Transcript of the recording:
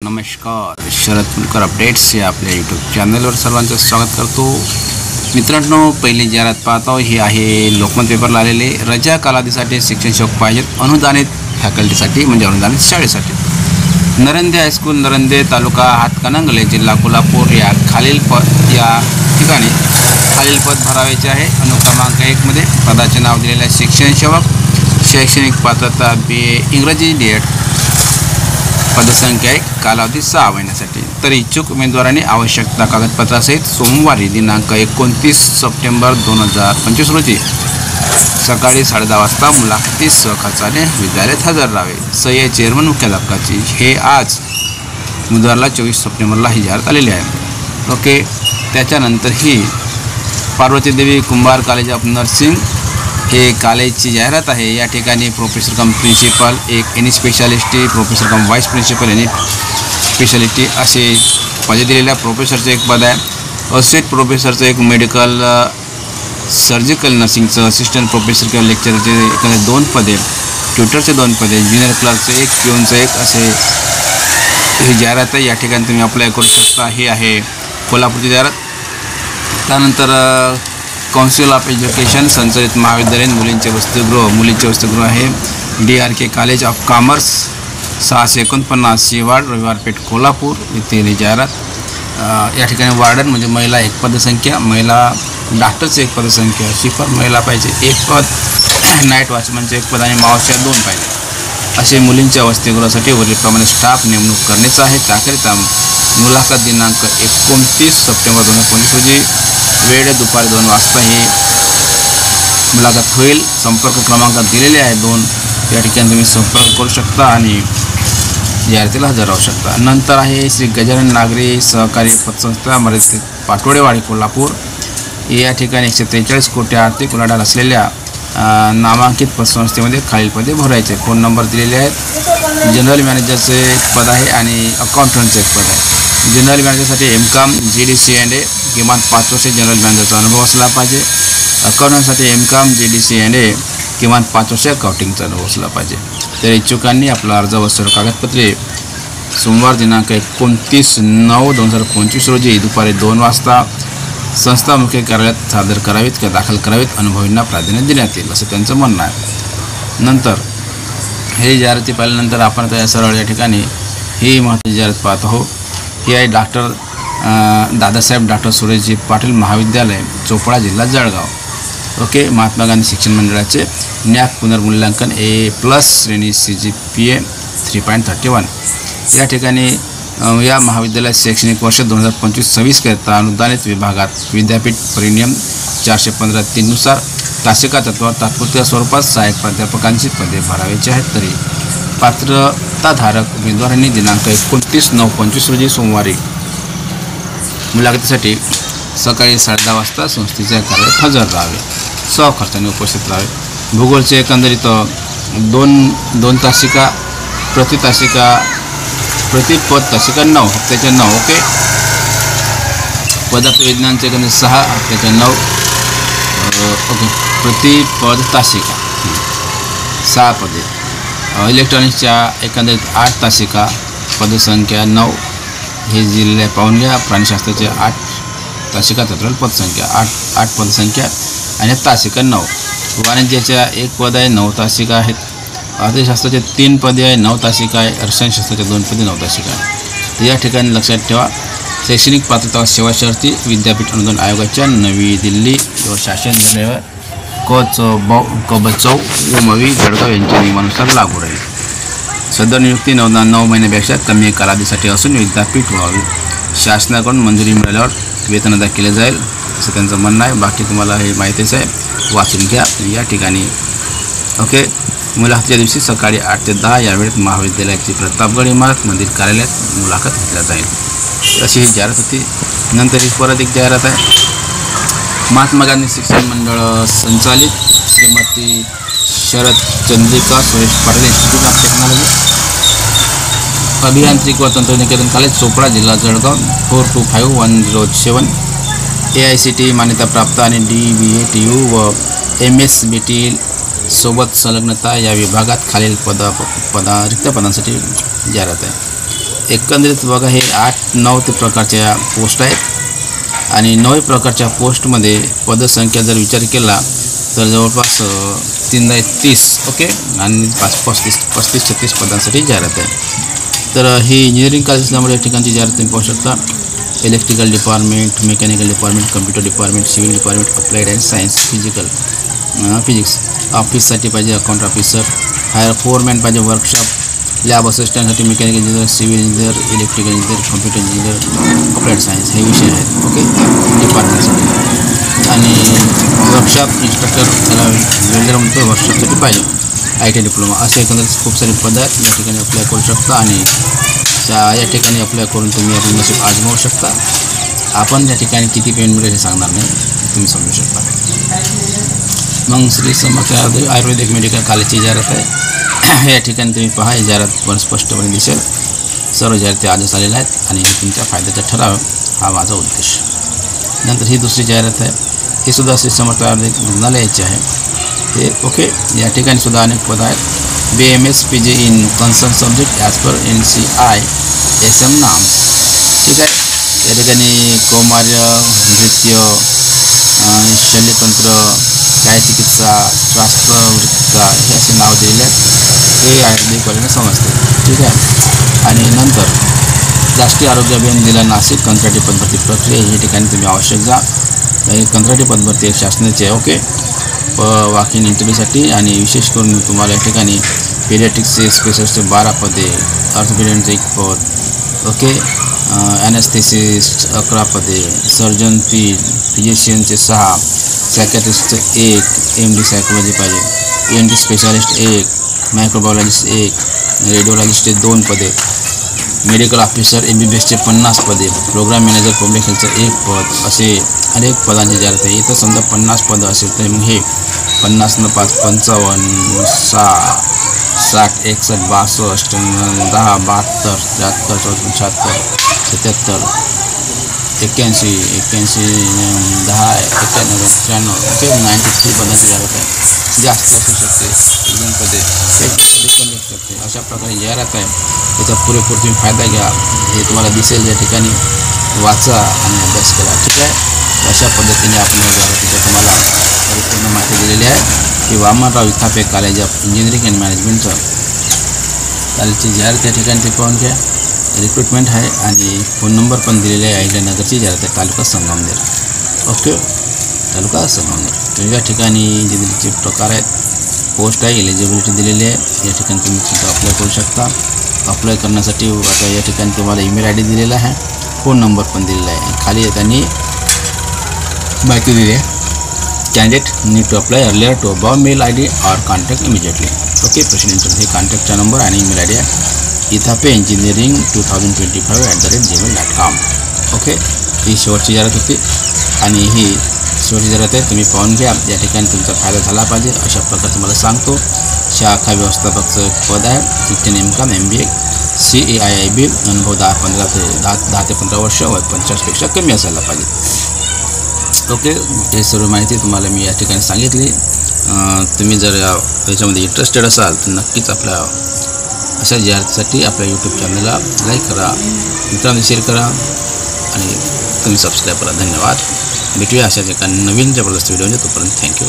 नमस्कार, शरद पुणकर अपडेट्स या आपल्या यूट्यूब चॅनलवर सर्वांचं स्वागत करतो। मित्रांनो, पहिली जाहिरात पाहतो ही आहे लोकमत पेपरला आलेले रजा कालावधीसाठी शिक्षण सेवक पाहिजेत अनुदानित फॅकल्टीसाठी म्हणजे अनुदानित शाळेसाठी। नरंदे हायस्कूल नरंदे तालुका हातकणंगले जिल्हा कोल्हापूर या खालील ठिकाणी खालील पद भरावायचे आहे। अनुक्रमांक 1 मध्ये पदाचे नाव दिलेले आहे शिक्षण सेवक, शैक्षणिक पात्रता BA इंग्रजी D.Ed, पदसंख्या 1, कालावधी 6 महिन्यासाठी। तर इच्छुक उमेदवारांनी आवश्यकता कागदपत्रासहित सोमवारी दिनांक 29 सप्टेंबर 2025 रोजी सकाळी 10:30 वाजता मुलाखतीस स्वखर्चाने विद्यालयात हजर राहावे। सह्य चेअरमन मुख्याध्यापकाची। हे आज बुधवारला 24 सप्टेंबरला ही जाहिरात आलेली आहे। ओके, त्याच्यानंतर ही पार्वती देवी कुंभार कॉलेज ऑफ नर्सिंग हे कॉलेजची जाहिरात आहे। या ठिकाणी प्रोफेसर कम प्रिन्सिपल, एक एनी स्पेशालिस्टी, प्रोफेसर कम व्हाईस प्रिन्सिपल एनी स्पेशालिटी असे पदे दिलेल्या। प्रोफेसरचं एक पद आहे, असोसिएट प्रोफेसरचं एक, मेडिकल सर्जिकल नर्सिंगचं असिस्टंट प्रोफेसर किंवा लेक्चरचे एखादे 2 पदे, ट्युटरचे 2 पदे, ज्युनियर क्लर्कचं 1, पिऊनचं 1 असे ही जाहिरात आहे। या ठिकाणी तुम्ही अप्लाय करू शकता। ही आहे कोल्हापूरची जाहिरात। त्यानंतर काउन्सिल ऑफ एज्युकेशन संचलित महाविद्यालयीन मुलींचे वसतिगृह आहे DRK कॉलेज ऑफ कॉमर्स 649 शिवाड रविवारपेठ कोल्हापूर येथील ही जाहिरात। या ठिकाणी वार्डन म्हणजे महिला 1 पदसंख्या, महिला डॉक्टरचे 1 पदसंख्या, शिपर महिला पाहिजे 1 पद, नाईट वॉचमनचे 1 पद आणि मावश्या 2 पाहिजे असे मुलींच्या वसतिगृहासाठी वरीलप्रमाणे स्टाफ नेमणूक करण्याचा आहे। त्याकरिता मुलाखत दिनांक 29 सप्टेंबर 2025 रोजी वेळ दुपारी 2 वाजता ही मुलाखत होईल। संपर्क क्रमांक दिलेले आहे 2, या ठिकाणी तुम्ही संपर्क करू शकता आणि जाहिरातीला हजर राहू शकता। नंतर आहे श्री गजानन नागरी सहकारी पतसंस्था मर्यादित पाटोडेवाडी कोल्हापूर। या ठिकाणी 143 कोटी आर्थिक उलाढाल असलेल्या नामांकित पतसंस्थेमध्ये खालील पदे भरायचे। फोन नंबर दिलेले आहेत। जनरल मॅनेजरचे एक पद आहे आणि अकाउंटंटचे 1 पद आहे। जनरल मॅनेजरसाठी MCom GDC&A किमान 5 वर्षे जनरल मॅनेजरचा अनुभव असला पाहिजे। अकाउंटंटसाठी MCom GDC&A किमान 5 वर्षे अकाउंटिंगचा अनुभव असला पाहिजे। तर इच्छुकांनी आपला अर्ज व सर्व कागदपत्रे सोमवार दिनांक 29/9/2025 रोजी दुपारी 2 वाजता संस्था मुख्य कार्यालयात सादर करावीत किंवा दाखल करावीत। अनुभवींना प्राधान्य देण्यात येईल असं त्यांचं म्हणणं आहे। नंतर हे जाहिराती पाहिल्यानंतर आपण आता सरळ या ठिकाणी ही महत्त्वाची जाहिरात पाहत आहोत। ही आहे दादासाहेब डॉक्टर सुरेशजी पाटील महाविद्यालय चोपडा जिल्हा जळगाव। ओके, महात्मा गांधी शिक्षण मंडळाचे न्याक पुनर्मूल्यांकन A+ श्रेणी CGPA 3.31। या ठिकाणी या महाविद्यालयात शैक्षणिक वर्ष 2025-26 करता अनुदानित विभागात विद्यापीठ परिनियम 415(3) नुसार तासिका तत्वावर तात्पुरत्या स्वरूपात सहाय्यक प्राध्यापकांची पदे भरावायची आहेत। तरी पात्रताधारक उमेदवारांनी दिनांक 29/9/25 रोजी सोमवारी मुलाखतीसाठी सकाळी 10:30 वाजता संस्थेच्या कार्यालयात हजर राहावे, स्वखर्चाने उपस्थित राहावे। भूगोलचे एकंदरीत 2 तासिका, प्रति पद तासिका 9, हप्त्याच्या 9। ओके, पदार्थ विज्ञानचे एकंदरीत 6, हप्त्याच्या 9। ओके, प्रति पद तासिका 6 पदे। इलेक्ट्रॉनिक्सच्या एकंदरीत 8 तासिका, पदसंख्या 9। हे जिल्हे पाहून घ्या। प्राणीशास्त्राचे 8 तासिका, तत्काल पदसंख्या 8 पदसंख्या आणि तासिका 9। वाणिज्याच्या 1 पद आहे, 9 तासिका आहेत। अर्थशास्त्राचे 3 पदे आहे, 9 तासिका आहे। रसायनशास्त्राच्या 2 पदे, 9 तासिका आहे। तर या ठिकाणी लक्षात ठेवा, शैक्षणिक पात्रता सेवा शर्ती विद्यापीठ अनुदान आयोगाच्या नवी दिल्ली व शासन निर्णय क/ब/चौ मवी जळगाव यांच्या नियमानुसार लागू राहील। सदर नियुक्ती 9 महिन्यापेक्षा कमी कालावधीसाठी असून विद्यापीठ व्हावी। शासनाकडून मंजुरी मिळाल्यावर वेतन अदा केले जाईल असं त्यांचं म्हणणं आहे। बाकी तुम्हाला हे माहितीच आहे, वाचून घ्या। या ठिकाणी ओके, मुलाखतीच्या दिवशी सकाळी 8 ते 10 या वेळेत महाविद्यालयाची प्रतापगड इमारत मंदिर कार्यालयात मुलाखत घेतली जाईल अशी ही जाहिरात होती। नंतर ही परत एक जाहिरात आहे। महात्मा गांधी शिक्षण मंडळ संचालित Shrimati Sharad Chandrika Suresh Patil institute of technology अभियांत्रिकी व तंत्रनिकेतन कॉलेज चोपडा जिल्हा जळगाव 425107 AICTE मान्यताप्राप्त आणि DBATU व MSBT सोबत संलग्नता या विभागात खालील रिक्त पदांसाठी जाहिरात आहे। एकंदरीत बघा हे 8-9 ते प्रकारच्या पोस्ट आहेत आणि 9 प्रकारच्या पोस्टमध्ये पदसंख्या जर विचार केला तर जवळपास 3-30 ओके आणि 35-36 पदांसाठी जाहिरात आहे। तर ही इंजिनिअरिंग कॉलेज असल्यामुळे या ठिकाणची जाहिरात तुम्ही पाहू शकता। Electrical department, mechanical department, computer department, civil department, applied and science, physics ऑफिससाठी पाहिजे अकाउंट ऑफिसर, हायर फोरमॅन पाहिजे, वर्कशॉप लॅब असिस्टंटसाठी mechanical engineer, civil engineer, electrical engineer, computer engineer, applied science हे विषय आहेत ओके डिपार्टमेंटसाठी। आणि वर्कशॉप इन्स्ट्रक्टर त्याला welder म्हणतो वर्कशॉपसाठी पाहिजे, IT डिप्लोमा असे एकंदरीत खूप सारे पद आहेत या ठिकाणी अप्लाय करू शकता आणि या ठिकाणी अप्लाय करून तुम्ही आपले नशीब आजमावू शकता। आपण या ठिकाणी किती पेमेंट मिळेल हे सांगणार नाही, तुम्ही समजू शकता। मग श्री समर्थ आयुर्वेदिक मेडिकल कॉलेजची जाहिरात आहे या ठिकाणी तुम्ही पहा, ही जाहिरात स्पष्टपणे दिसेल। सर्व जाहिराती आजच आलेल्या आहेत आणि तुमच्या फायद्याचा ठराव हा माझा उद्देश। नंतर ही दुसरी जाहिरात आहे, ही सुद्धा श्री समर्थ आयुर्वेदिक रुग्णालयाची आहे हे ओके। या ठिकाणी सुद्धा अनेक पद आहेत, BMS PG in concern subject as per NCI SM नाम, ठीक आहे। या ठिकाणी कौमार्य, नृत्य, शल्यतंत्र, कायचिकित्सा, श्वासवृत्ता हे असे नाव दिलेले आहेत, हे आयुर्वेदिक कॉलेजला समजते, ठीक आहे। आणि नंतर राष्ट्रीय आरोग्य अभियान जिल्हा नाशिक कंत्राटी पदभरती प्रक्रिया या ठिकाणी तुम्ही आवश्यक जा। कंत्राटी पदभरती एक शासनाची आहे ओके वॉक-इन इंटरव्ह्यूसाठी आणि विशेष करून तुम्हाला या ठिकाणी पेडियाट्रिक्सचे स्पेशलिस्टचे 12 पदे, ऑर्थोपेडियनचे 1 पद ओके, ॲनेस्थेसिस्ट 11 पदे, सर्जन 3, फिजिशियनचे 6, सायकॅट्रिस्टचे 1, MD सायकोलॉजी पाहिजे, ENT स्पेशालिस्ट 1, मायक्रोबायोलॉजिस्ट 1, रेडिओलॉजिस्टचे 2 पदे, मेडिकल ऑफिसर MBBSचे 50 पदे, प्रोग्राम मॅनेजर पब्लिक हेल्थचं 1 पद, असे अनेक पदांची जाहिरात आहे। इथं समजा 50 पदं असेल तर मग हे 50 न 5 55, 60, 61, 62, 10, 72, 73, 74, 77, 81, 10, 91, 93 ओके 93 पदांची जाहिरात आहे। जास्त असू शकते, 1 पदे, 1 पदे कमी असू शकते, अशा प्रकारे जाहिरात आहे। त्याचा पुरेपूर तुम्ही फायदा घ्या, हे तुम्हाला दिसेल या ठिकाणी, वाचा आणि अभ्यास करा, ठीक आहे। अशा पद्धतीने आपण या जाहिरातीचं तुम्हाला परिपूर्ण माहिती दिलेली आहे की Vamanrao Ithape college of engineering and मॅनेजमेंटचं कॉलेजची जाहिरात या ठिकाणी ते पाहून घ्या। रिक्रुटमेंट आहे आणि फोन नंबर पण दिलेले आहे। अहिल्यानगरची जाहिरात आहे, तालुका संगमनेर ओके, तालुका संगमनेर। तर या ठिकाणी इंजिनिअरिंगचे प्रकार आहेत, पोस्ट आहे, एलिजिबिलिटी दिलेली आहे, या ठिकाणी तुम्ही सुद्धा अप्लाय करू शकता। अप्लाय करण्यासाठी आता या ठिकाणी तुम्हाला ईमेल ID दिलेला आहे, फोन नंबर पण दिलेला आहे, खाली त्यांनी माहिती दिली आहे, candidate need to apply earlier to above mail ID और कॉन्टॅक्ट इमिजिएटली ओके। प्रेसिडेंटचं हे कॉन्टॅक्टचा नंबर आणि ईमेल ID आहे, इथापे इंजिनिअरिंग 2025@gmail.com ओके। ही शेवटची जाहिरात होती आणि ही शेवटची जाहिरात आहे, तुम्ही पाहून घ्या, या ठिकाणी तुमचा फायदा झाला पाहिजे अशा प्रकारे तुम्हाला सांगतो। शाखा व्यवस्थापकचं पद आहे, तिथे नेमका MBA CAIIB, अनुभव 10 ते 15 वर्ष, वय 50पेक्षा कमी असायला पाहिजे ओके। हे सर्व माहिती तुम्हाला मी या ठिकाणी सांगितली। तुम्ही जर याच्यामध्ये इंटरेस्टेड असाल तर नक्कीच आपल्या अशा जाहिरातीसाठी आपल्या YouTube चॅनलला लाईक करा, मित्रांना शेअर करा आणि तुम्ही सबस्क्राईब करा। धन्यवाद, भेटूया अशाच एका नवीन जबरदस्त व्हिडिओमध्ये, तोपर्यंत थँक्यू।